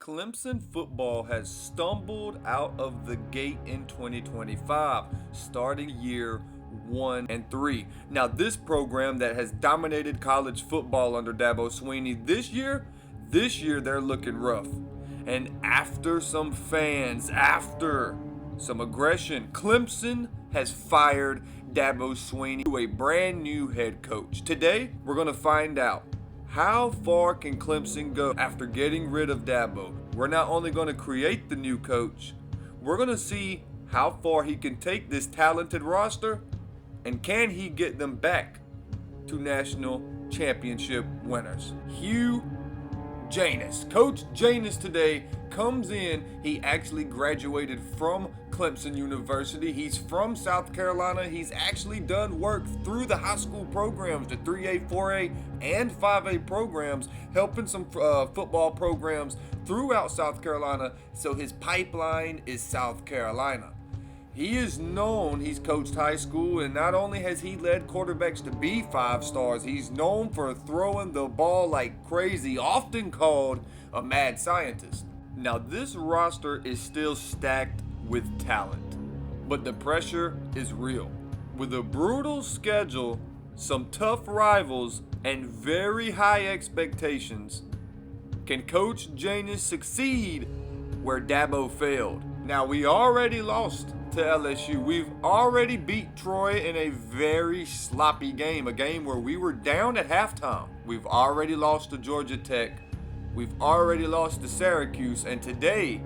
Clemson football has stumbled out of the gate in 2025, starting year 1 and 3. Now, this program that has dominated college football under Dabo Swinney this year they're looking rough. And after some fans, after some aggression, Clemson has fired Dabo Swinney to a brand new head coach. Today, we're going to find out how far can Clemson go after getting rid of Dabo. We're not only going to create the new coach, we're going to see how far he can take this talented roster, and can he get them back to national championship winners. Hugh Janus. Coach Janus today comes in. He actually graduated from Clemson University. He's from South Carolina. He's actually done work through the high school programs, the 3A, 4A, and 5A programs, helping some football programs throughout South Carolina. So his pipeline is South Carolina. He is known, he's coached high school, and not only has he led quarterbacks to be 5 stars, he's known for throwing the ball like crazy, often called a mad scientist. Now, this roster is still stacked with talent, but the pressure is real. With a brutal schedule, some tough rivals, and very high expectations, can Coach Janus succeed where Dabo failed? Now, we already lost to LSU. We've already beat Troy in a very sloppy game, a game where we were down at halftime. We've already lost to Georgia Tech. We've already lost to Syracuse. And today,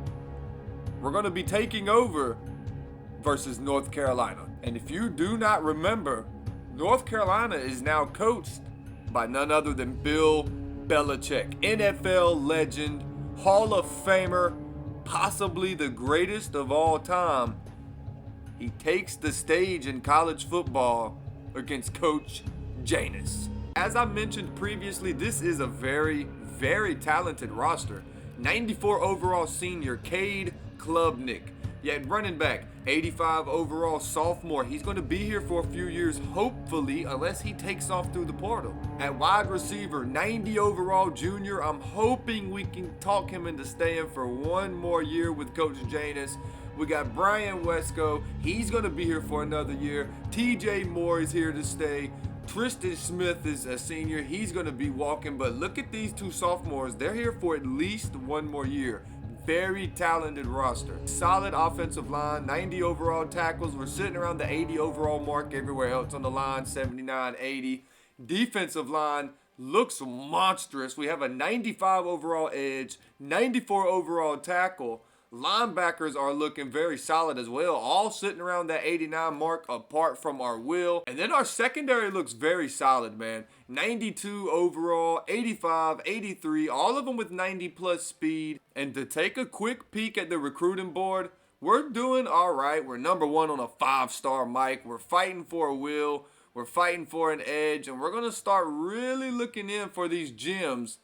we're going to be taking over versus North Carolina. And if you do not remember, North Carolina is now coached by none other than Bill Belichick, NFL legend, Hall of Famer, possibly the greatest of all time. He takes the stage in college football against Coach Janus. As I mentioned previously, this is a very, very talented roster. 94 overall senior, Cade Klubnik. Yet running back, 85 overall sophomore. He's going to be here for a few years, hopefully, unless he takes off through the portal. At wide receiver, 90 overall junior. I'm hoping we can talk him into staying for one more year with Coach Janus. We got Brian Wesco. He's going to be here for another year. TJ Moore is here to stay. Tristan Smith is a senior. He's going to be walking. But look at these two sophomores. They're here for at least one more year. Very talented roster. Solid offensive line, 90 overall tackles. We're sitting around the 80 overall mark everywhere else on the line, 79, 80. Defensive line looks monstrous. We have a 95 overall edge, 94 overall tackle. Linebackers are looking very solid as well, all sitting around that 89 mark apart from our will. And then our secondary looks very solid, man. 92 overall, 85, 83, all of them with 90 plus speed. And to take a quick peek at the recruiting board, we're doing all right. We're number 1 on a 5-star mic. We're fighting for a will. We're fighting for an edge. And we're going to start really looking in for these gems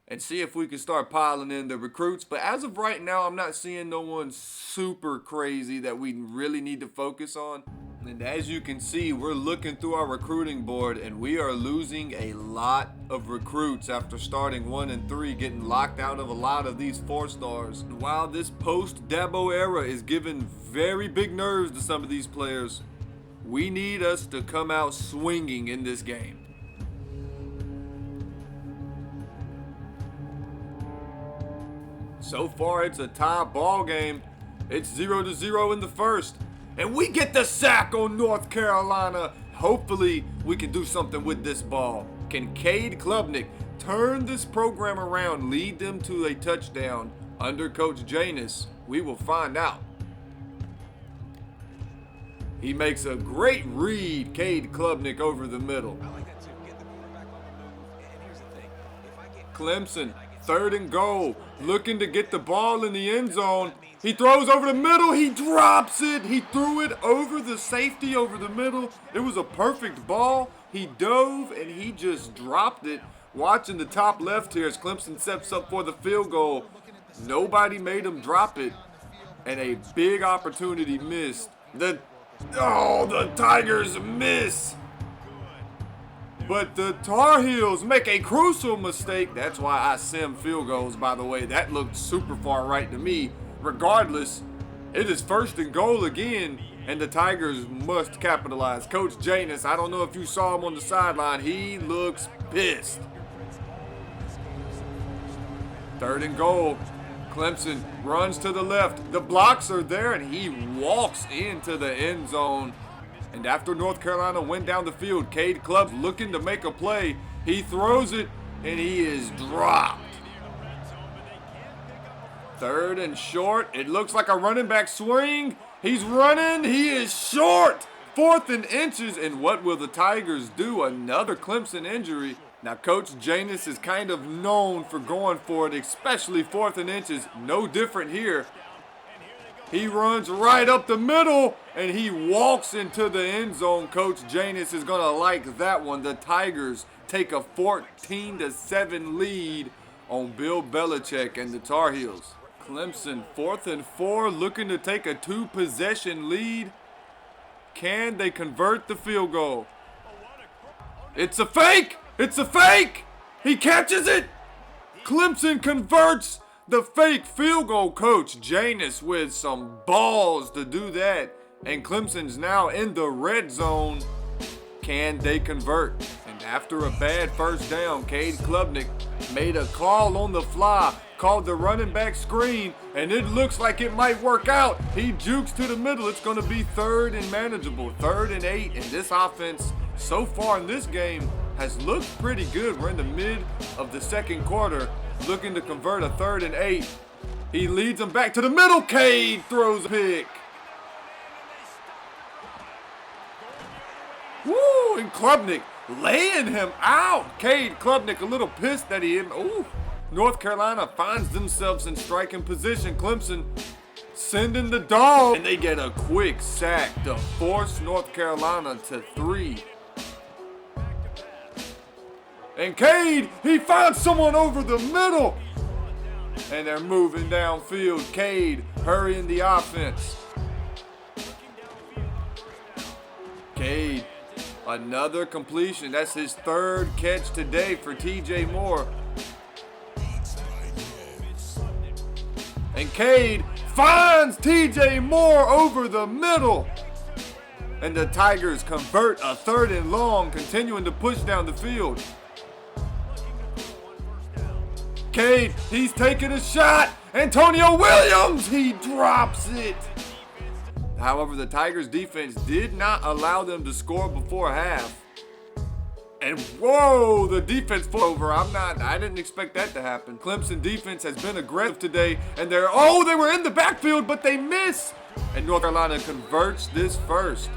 and see if we can start piling in the recruits. But as of right now, I'm not seeing no one super crazy that we really need to focus on. And as you can see, we're looking through our recruiting board, and we are losing a lot of recruits after starting 1 and 3, getting locked out of a lot of these 4-stars. And while this post-Dabo era is giving very big nerves to some of these players, we need us to come out swinging in this game. So far, it's a tie ball game. It's 0-0 in the first. And we get the sack on North Carolina. Hopefully, we can do something with this ball. Can Cade Klubnik turn this program around, lead them to a touchdown under Coach Janus? We will find out. He makes a great read, Cade Klubnik over the middle. Clemson, 3rd and goal, looking to get the ball in the end zone. He throws over the middle. He drops it. He threw it over the safety over the middle. It was a perfect ball. He dove and he just dropped it. Watching the top left here as Clemson sets up for the field goal. Nobody made him drop it. And a big opportunity missed. The Tigers miss. But the Tar Heels make a crucial mistake. That's why I sim field goals, by the way. That looked super far right to me. Regardless, it is 1st and goal again, and the Tigers must capitalize. Coach Janus, I don't know if you saw him on the sideline. He looks pissed. 3rd and goal. Clemson runs to the left. The blocks are there, and he walks into the end zone. And after North Carolina went down the field, Cade Clubb's looking to make a play. He throws it, and he is dropped. 3rd and short. It looks like a running back swing. He's running. He is short. 4th and inches. And what will the Tigers do? Another Clemson injury. Now, Coach Janus is kind of known for going for it, especially 4th and inches. No different here. He runs right up the middle, and he walks into the end zone. Coach Janus is going to like that one. The Tigers take a 14-7 lead on Bill Belichick and the Tar Heels. Clemson 4th and 4, looking to take a 2-possession lead. Can they convert the field goal? It's a fake! It's a fake! He catches it! Clemson converts the fake field goal. Coach Janus with some balls to do that. And Clemson's now in the red zone. Can they convert? And after a bad first down, Cade Klubnik made a call on the fly, called the running back screen, and it looks like it might work out. He jukes to the middle. It's going to be 3rd and manageable, 3rd and 8. And this offense so far in this game has looked pretty good. We're in the mid of the 2nd quarter, looking to convert a 3rd and 8. He leads them back to the middle. Cade throws a pick. Woo! And Klubnik laying him out. Cade Klubnik a little pissed that he hit him. Ooh! North Carolina finds themselves in striking position. Clemson sending the dog, and they get a quick sack to force North Carolina to 3. And Cade, he finds someone over the middle. And they're moving downfield. Cade hurrying the offense. Cade, another completion. That's his 3rd catch today for TJ Moore. And Cade finds TJ Moore over the middle. And the Tigers convert a 3rd and long, continuing to push down the field. Cade, he's taking a shot. Antonio Williams, he drops it. However, the Tigers defense did not allow them to score before half. And whoa, the defense fell over. I didn't expect that to happen. Clemson defense has been aggressive today, and they were in the backfield, but they miss. And North Carolina converts this first.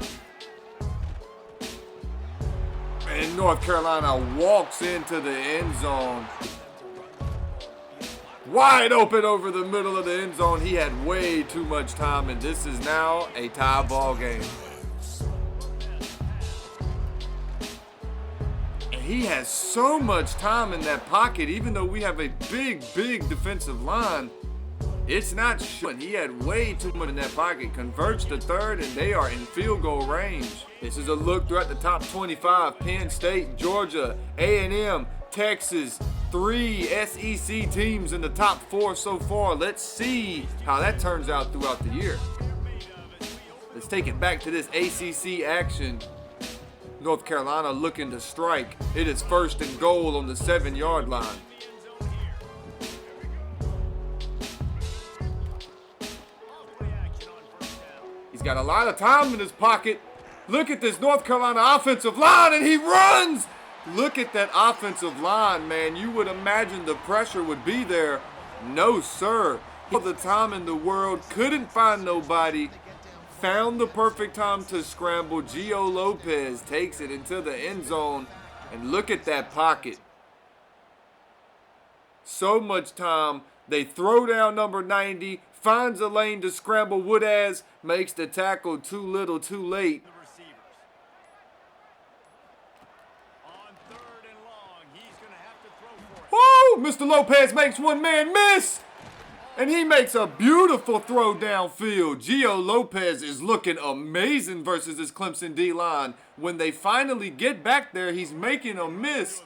And North Carolina walks into the end zone. Wide open over the middle of the end zone. He had way too much time, and this is now a tie ball game. And he has so much time in that pocket, even though we have a big defensive line. It's not showing. He had way too much in that pocket. Converts to 3rd, and they are in field goal range. This is a look throughout the top 25. Penn State, Georgia, A&M, Texas, 3 SEC teams in the top 4 so far. Let's see how that turns out throughout the year. Let's take it back to this ACC action. North Carolina looking to strike. It is 1st and goal on the 7-yard line. He's got a lot of time in his pocket. Look at this North Carolina offensive line, and he runs. Look at that offensive line, man. You would imagine the pressure would be there. No, sir. All the time in the world, couldn't find nobody. Found the perfect time to scramble. Gio Lopez takes it into the end zone. And look at that pocket. So much time. They throw down number 90. Finds a lane to scramble. Woodaz makes the tackle too little, too late. Woo! Mr. Lopez makes one man miss. And he makes a beautiful throw downfield. Gio Lopez is looking amazing versus this Clemson D-line. When they finally get back there, he's making a miss.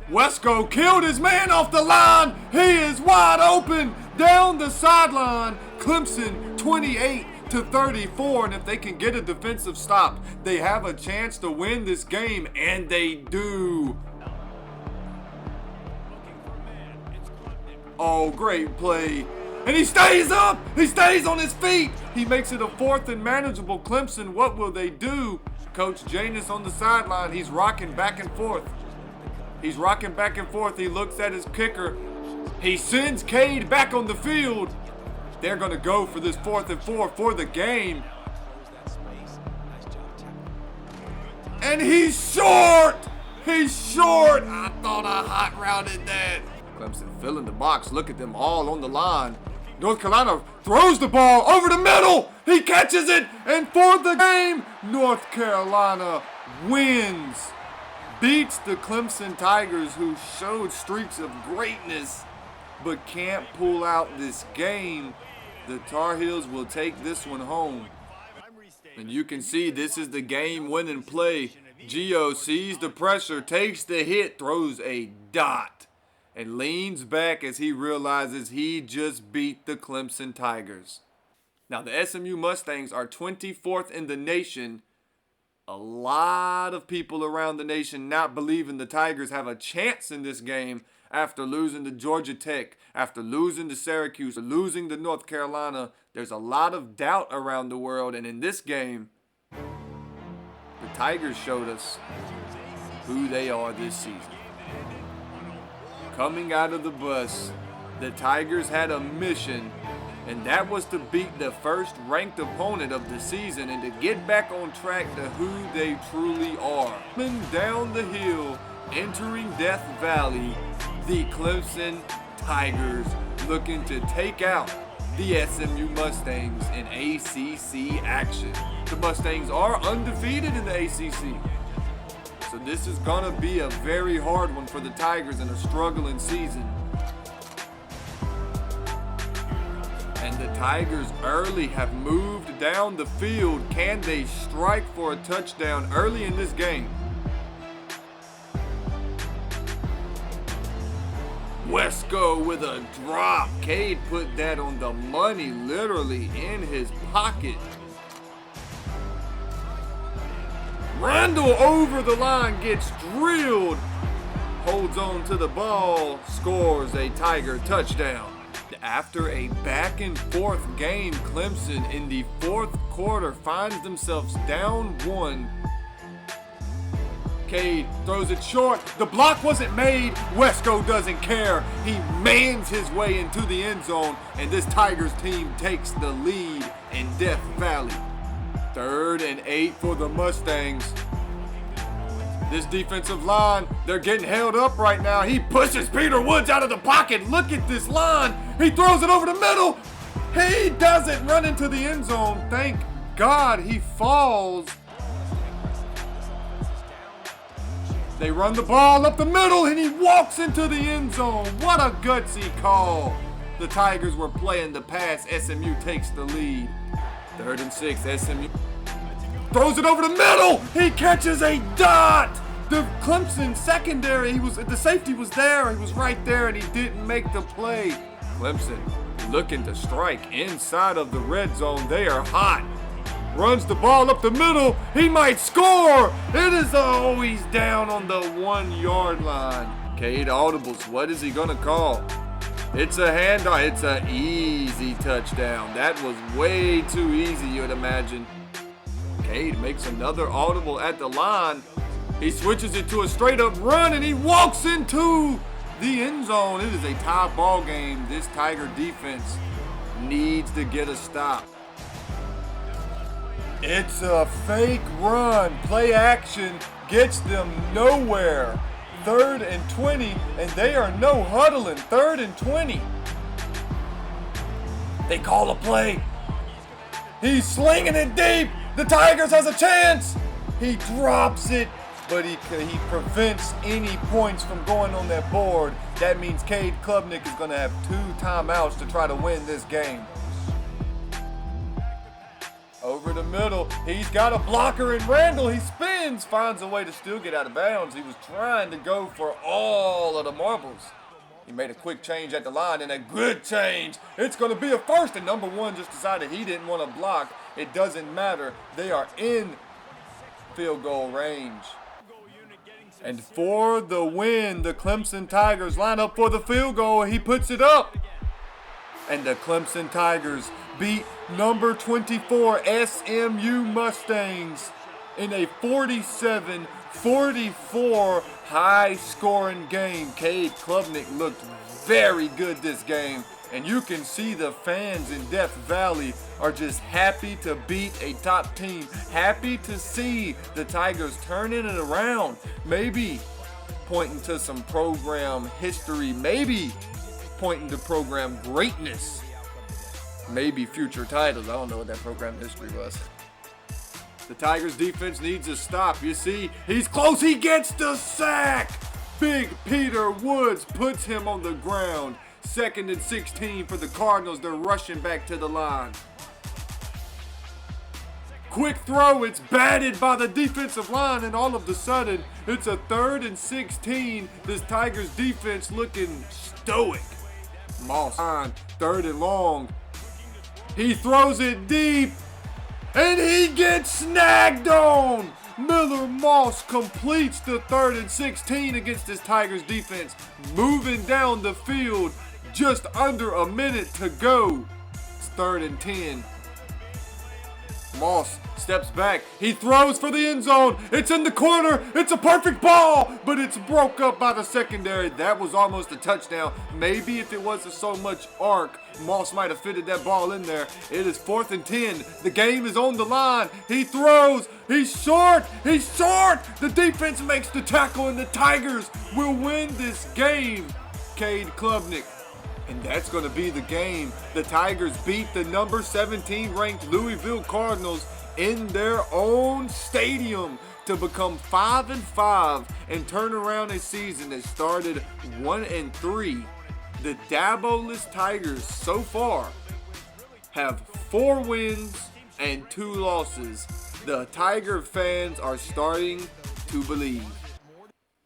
Wesco killed his man off the line. He is wide open down the sideline. Clemson 28-34, and if they can get a defensive stop, they have a chance to win this game, and they do. Oh, great play. And he stays up. He stays on his feet. He makes it a 4th and manageable. Clemson, what will they do? Coach Janus on the sideline. He's rocking back and forth. He's rocking back and forth. He looks at his kicker. He sends Cade back on the field. They're going to go for this 4th and 4 for the game. And he's short. He's short. I thought I hot routed that. Clemson filling the box. Look at them all on the line. North Carolina throws the ball over the middle. He catches it. And for the game, North Carolina wins. Beats the Clemson Tigers, who showed streaks of greatness but can't pull out this game. The Tar Heels will take this one home. And you can see this is the game-winning play. Gio sees the pressure, takes the hit, throws a dot, and leans back as he realizes he just beat the Clemson Tigers. Now, the SMU Mustangs are 24th in the nation. A lot of people around the nation not believing the Tigers have a chance in this game after losing to Georgia Tech, after losing to Syracuse, losing to North Carolina. There's a lot of doubt around the world, and in this game, the Tigers showed us who they are this season. Coming out of the bus, the Tigers had a mission, and that was to beat the first ranked opponent of the season and to get back on track to who they truly are. Coming down the hill, entering Death Valley, the Clemson Tigers looking to take out the SMU Mustangs in ACC action. The Mustangs are undefeated in the ACC. So this is going to be a very hard one for the Tigers in a struggling season. And the Tigers early have moved down the field. Can they strike for a touchdown early in this game? Wesco with a drop. Cade put that on the money, literally in his pocket. Randall over the line, gets drilled, holds on to the ball, scores a Tiger touchdown. After a back and forth game, Clemson in the 4th quarter finds themselves down 1. Cade throws it short. The block wasn't made. Wesco doesn't care. He mans his way into the end zone, and this Tigers team takes the lead in Death Valley. 3rd and 8 for the Mustangs. This defensive line, they're getting held up right now. He pushes Peter Woods out of the pocket. Look at this line. He throws it over the middle. He doesn't run into the end zone. Thank God he falls. They run the ball up the middle, and he walks into the end zone. What a gutsy call. The Tigers were playing the pass. SMU takes the lead. 3rd and 6, SMU throws it over the middle. He catches a dot. The Clemson secondary, the safety was there. He was right there, and he didn't make the play. Clemson looking to strike inside of the red zone. They are hot. Runs the ball up the middle. He might score. It is always down on the 1-yard line. Cade audibles. What is he going to call? It's a handoff. It's an easy touchdown. That was way too easy, you'd imagine. Cade makes another audible at the line. He switches it to a straight-up run, and he walks into the end zone. It is a tie ball game. This Tiger defense needs to get a stop. It's a fake run. Play action gets them nowhere. 3rd and 20, and they are no huddling. 3rd and 20. They call a play. He's slinging it deep. The Tigers has a chance. He drops it but he prevents any points from going on that board. That means Cade Klubnik is going to have 2 timeouts to try to win this game. Over the middle, he's got a blocker, and Randall, he spins, finds a way to still get out of bounds. He was trying to go for all of the marbles. He made a quick change at the line, and a good change. It's going to be a first, and number 1 just decided he didn't want to block. It doesn't matter. They are in field goal range. And for the win, the Clemson Tigers line up for the field goal. He puts it up. And the Clemson Tigers beat number 24 SMU Mustangs in a 47-44 high-scoring game. Cade Klubnik looked very good this game, and you can see the fans in Death Valley are just happy to beat a top team, happy to see the Tigers turning it around, maybe pointing to some program history, maybe pointing to program greatness, maybe future titles. I don't know what that program history was. The Tigers defense needs a stop. You see, he's close. He gets the sack. Big Peter Woods puts him on the ground. 2nd and 16 for the Cardinals. They're rushing back to the line. Quick throw. It's batted by the defensive line, and all of a sudden, it's a 3rd and 16. This Tigers defense looking stoic. Moss on 3rd and long. He throws it deep, and he gets snagged on. Miller Moss completes the 3rd and 16 against this Tigers defense. Moving down the field, just under a minute to go. It's 3rd and 10. Moss steps back. He throws for the end zone. It's in the corner. It's a perfect ball, but it's broke up by the secondary. That was almost a touchdown. Maybe if it wasn't so much arc, Moss might have fitted that ball in there. It is 4th and 10. The game is on the line. He throws. He's short. He's short. The defense makes the tackle, and the Tigers will win this game. Cade Klubnik. And that's going to be the game. The Tigers beat the number 17 ranked Louisville Cardinals in their own stadium to become 5-5 and turn around a season that started 1-3. The Dabo-less Tigers so far have 4 wins and 2 losses. The Tiger fans are starting to believe.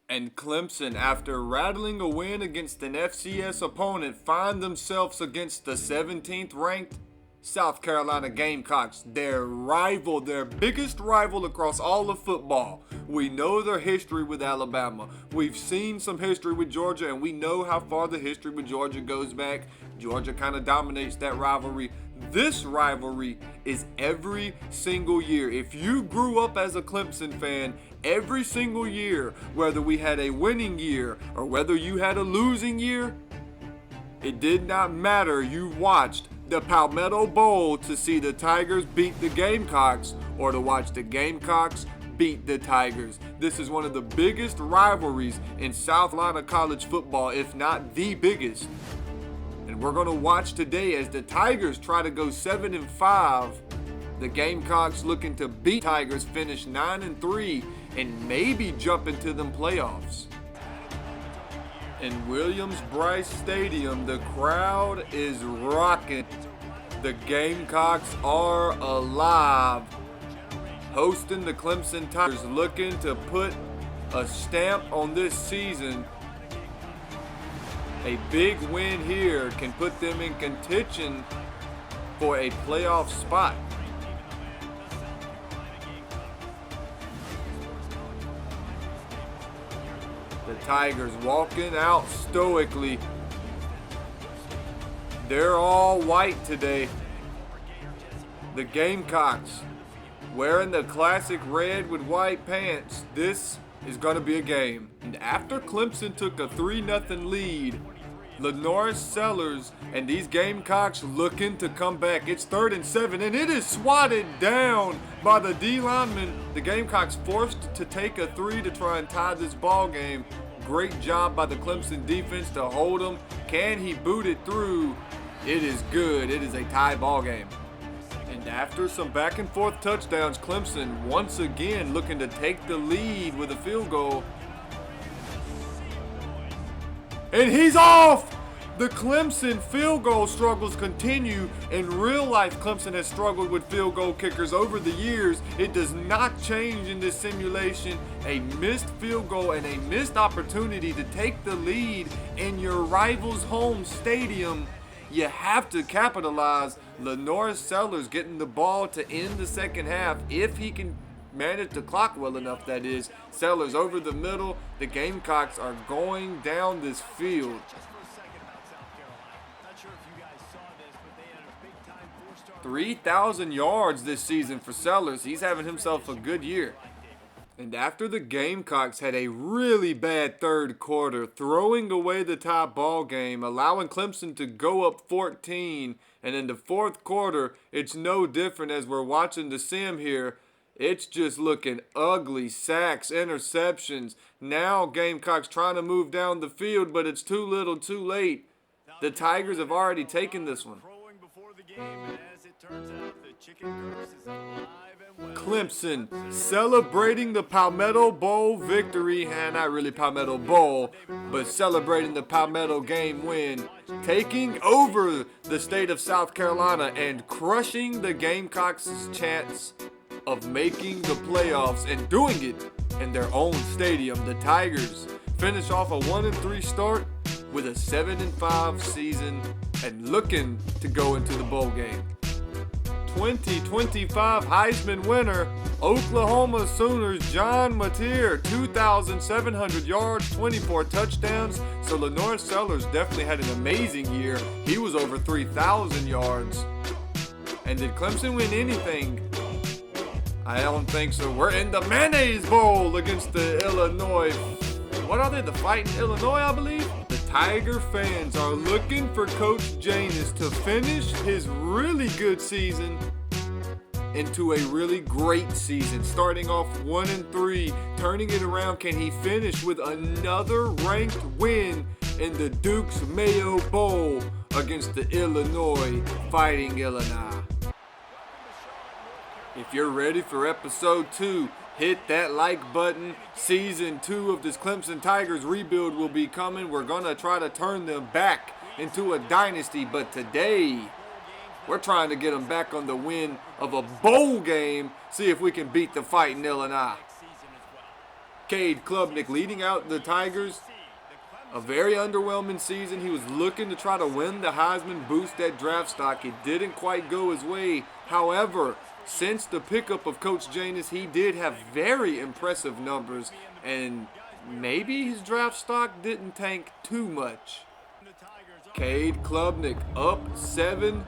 And Clemson, after rattling a win against an FCS opponent, find themselves against the 17th ranked South Carolina Gamecocks, their rival, their biggest rival across all of football. We know their history with Alabama. We've seen some history with Georgia, and we know how far the history with Georgia goes back. Georgia kind of dominates that rivalry. This rivalry is every single year. If you grew up as a Clemson fan, every single year, whether we had a winning year or whether you had a losing year, it did not matter. You watched the Palmetto Bowl to see the Tigers beat the Gamecocks or to watch the Gamecocks beat the Tigers. This is one of the biggest rivalries in South Carolina college football, if not the biggest. And we're going to watch today as the Tigers try to go 7-5. The Gamecocks looking to beat Tigers, finish 9-3, and maybe jump into them playoffs. In Williams-Brice Stadium, the crowd is rocking. The Gamecocks are alive. Hosting the Clemson Tigers, looking to put a stamp on this season. A big win here can put them in contention for a playoff spot. The Tigers walking out stoically. They're all white today. The Gamecocks wearing the classic red with white pants. This is going to be a game. And after Clemson took a 3-0 lead, Lenoris Sellers and these Gamecocks looking to come back. It's 3rd and 7, and it is swatted down by the D lineman. The Gamecocks forced to take a 3 to try and tie this ball game. Great job by the Clemson defense to hold him. Can he boot it through? It is good. It is a tie ball game. And after some back and forth touchdowns, Clemson once again looking to take the lead with a field goal. And he's off! The Clemson field goal struggles continue. In real life, Clemson has struggled with field goal kickers over the years. It does not change in this simulation. A missed field goal and a missed opportunity to take the lead in your rival's home stadium. You have to capitalize. Lenore Sellers getting the ball to end the second half if he can manage the clock well enough, that is. Sellers over the middle. The Gamecocks are going down this field. 3,000 yards this season for Sellers. He's having himself a good year. And after the Gamecocks had a really bad third quarter, throwing away the tie ball game, allowing Clemson to go up 14, and in the fourth quarter, it's no different as we're watching the sim here. It's just looking ugly. Sacks, interceptions. Now Gamecocks trying to move down the field, but it's too little, too late. The Tigers have already taken this one. Clemson celebrating the Palmetto Bowl victory, and not really Palmetto Bowl, but celebrating the Palmetto game win, taking over the state of South Carolina and crushing the Gamecocks' chance of making the playoffs and doing it in their own stadium. The Tigers finish off a 1-3 start with a 7-5 season and looking to go into the bowl game. 2025 Heisman winner, Oklahoma Sooners John Mateer, 2,700 yards, 24 touchdowns. So Lenore Sellers definitely had an amazing year. He was over 3,000 yards. And did Clemson win anything? I don't think so. We're in the Mayonnaise Bowl against the Illinois. What are they? The Fighting Illinois, I believe? The Tiger fans are looking for Coach Janus to finish his really good season into a really great season. Starting off 1-3, turning it around. Can he finish with another ranked win in the Duke's Mayo Bowl against the Illinois Fighting Illini? If you're ready for episode 2, hit that like button. Season 2 of this Clemson Tigers rebuild will be coming. We're going to try to turn them back into a dynasty. But today, we're trying to get them back on the win of a bowl game. See if we can beat the Fighting Illini. Cade Klubnik leading out the Tigers. A very underwhelming season. He was looking to try to win the Heisman, boost that draft stock. It didn't quite go his way. However, since the pickup of Coach Janus, he did have very impressive numbers, and maybe his draft stock didn't tank too much. Cade Klubnik up 7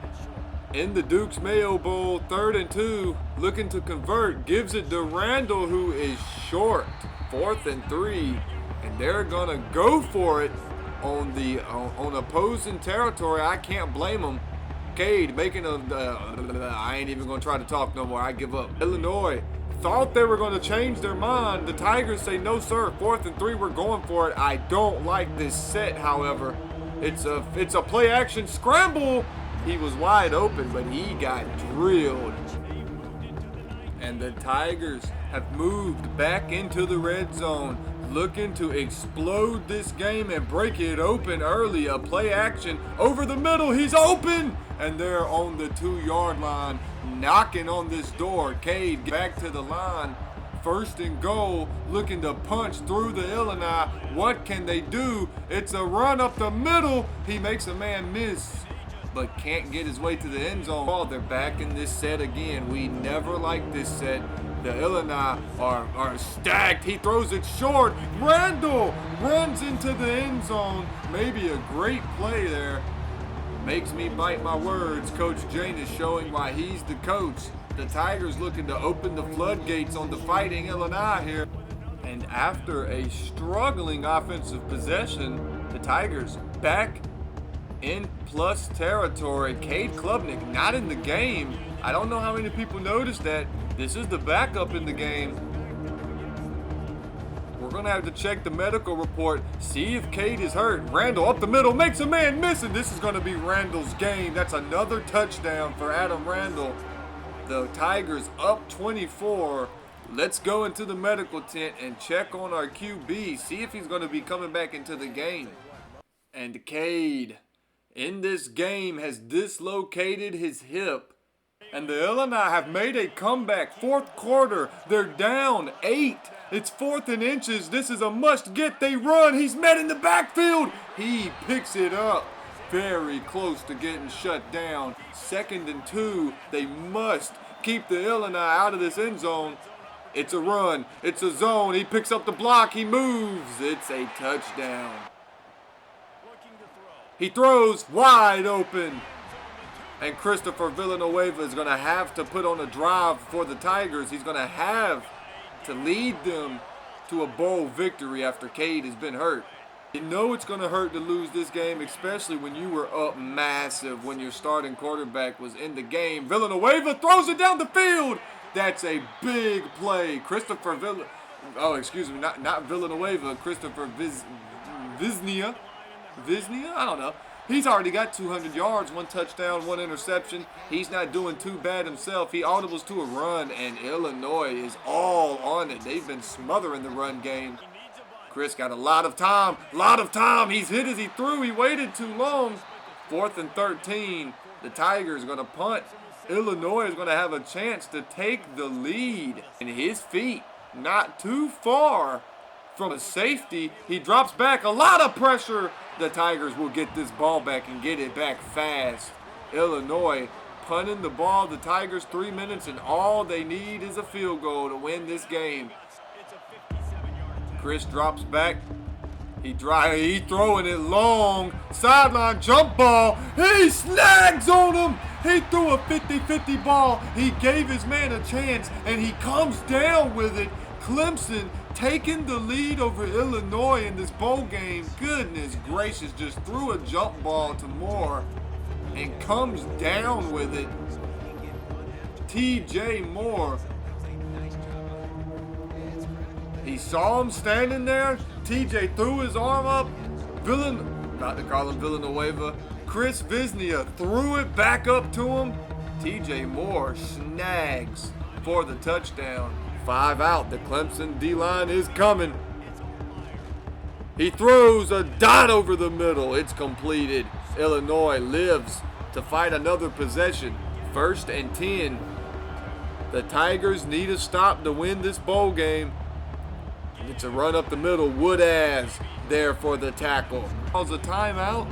in the Duke's Mayo Bowl, 3rd and 2, looking to convert, gives it to Randall, who is short, 4th and 3, and they're gonna go for it on the on opposing territory. I can't blame them. Cade making I ain't even gonna try to talk no more. I give up. Illinois thought they were gonna change their mind. The Tigers say no, sir. 4th and 3, we're going for it. I don't like this set, however. It's a play action scramble. He was wide open, but he got drilled. And the Tigers have moved back into the red zone, looking to explode this game and break it open early. A play action over the middle. He's open. And they're on the 2-yard line, knocking on this door. Cade back to the line. 1st and goal, looking to punch through the Illini. What can they do? It's a run up the middle. He makes a man miss, but can't get his way to the end zone. Oh, they're back in this set again. We never liked this set. The Illini are stacked. He throws it short. Randall runs into the end zone. Maybe a great play there. Makes me bite my words. Coach Janus showing why he's the coach. The Tigers looking to open the floodgates on the Fighting Illini here. And after a struggling offensive possession, the Tigers back in plus territory. Cade Klubnik not in the game. I don't know how many people noticed that. This is the backup in the game. We're going to have to check the medical report, see if Cade is hurt. Randall up the middle, makes a man miss, and this is going to be Randall's game. That's another touchdown for Adam Randall. The Tigers up 24. Let's go into the medical tent and check on our QB, see if he's going to be coming back into the game. And Cade, in this game, has dislocated his hip. And the Illini have made a comeback. Fourth quarter, they're down 8. It's 4th and inches. This is a must-get. They run. He's met in the backfield. He picks it up. Very close to getting shut down. 2nd and 2. They must keep the Illini out of this end zone. It's a run. It's a zone. He picks up the block. He moves. It's a touchdown. He throws wide open. And Christopher Villanueva is going to have to put on a drive for the Tigers. He's going to have to lead them to a bowl victory after Cade has been hurt. You know it's going to hurt to lose this game, especially when you were up massive when your starting quarterback was in the game. Villanueva throws it down the field. That's a big play. Christopher not Villanueva, Christopher Visnia. I don't know. He's already got 200 yards, 1 touchdown, 1 interception. He's not doing too bad himself. He audibles to a run, and Illinois is all on it. They've been smothering the run game. Chris got a lot of time. He's hit as he threw. He waited too long. 4th and 13. The Tigers are going to punt. Illinois is going to have a chance to take the lead. And his feet not too far from a safety. He drops back. A lot of pressure. The Tigers will get this ball back and get it back fast. Illinois punting the ball. The Tigers 3 minutes, and all they need is a field goal to win this game. Chris drops back. He throwing it long. Sideline jump ball. He snags on him. He threw a 50-50 ball. He gave his man a chance, and he comes down with it. Clemson taking the lead over Illinois in this bowl game. Goodness gracious, just threw a jump ball to Moore and comes down with it. T.J. Moore. He saw him standing there. T.J. threw his arm up. Not to call him Villanueva. Chris Visnia threw it back up to him. T.J. Moore snags for the touchdown. 5 out. The Clemson D-line is coming. He throws a dot over the middle. It's completed. Illinois lives to fight another possession. 1st and 10. The Tigers need a stop to win this bowl game. It's a run up the middle. Woodaz there for the tackle. Calls a timeout.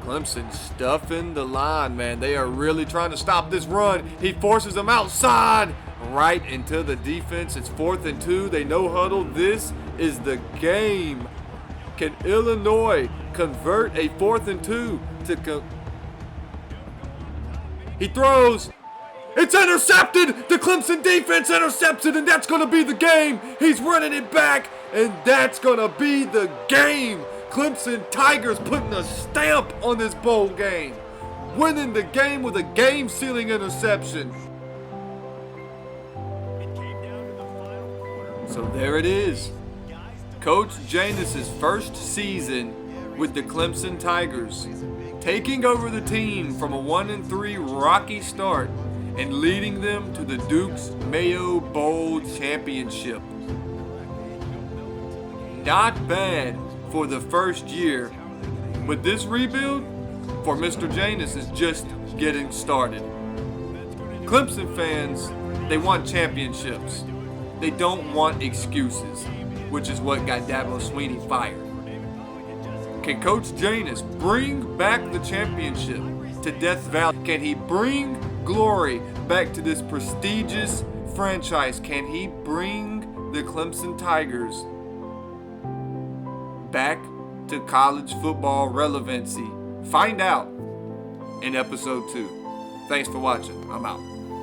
Clemson stuffing the line, man. They are really trying to stop this run. He forces them outside, right into the defense. It's 4th and 2. They no huddle. This is the game. Can Illinois convert a 4th and 2 to He throws. It's intercepted. The Clemson defense intercepts it, and that's going to be the game. He's running it back, and that's going to be the game. Clemson Tigers putting a stamp on this bowl game. Winning the game with a game-sealing interception. So there it is. Coach Janus' first season with the Clemson Tigers. Taking over the team from a 1-3 rocky start and leading them to the Duke's Mayo Bowl Championship. Not bad for the first year, but this rebuild for Mr. Janus is just getting started. Clemson fans, they want championships. They don't want excuses, which is what got Dabo Swinney fired. Can Coach Janus bring back the championship to Death Valley? Can he bring glory back to this prestigious franchise? Can he bring the Clemson Tigers back to college football relevancy? Find out in episode 2. Thanks for watching. I'm out.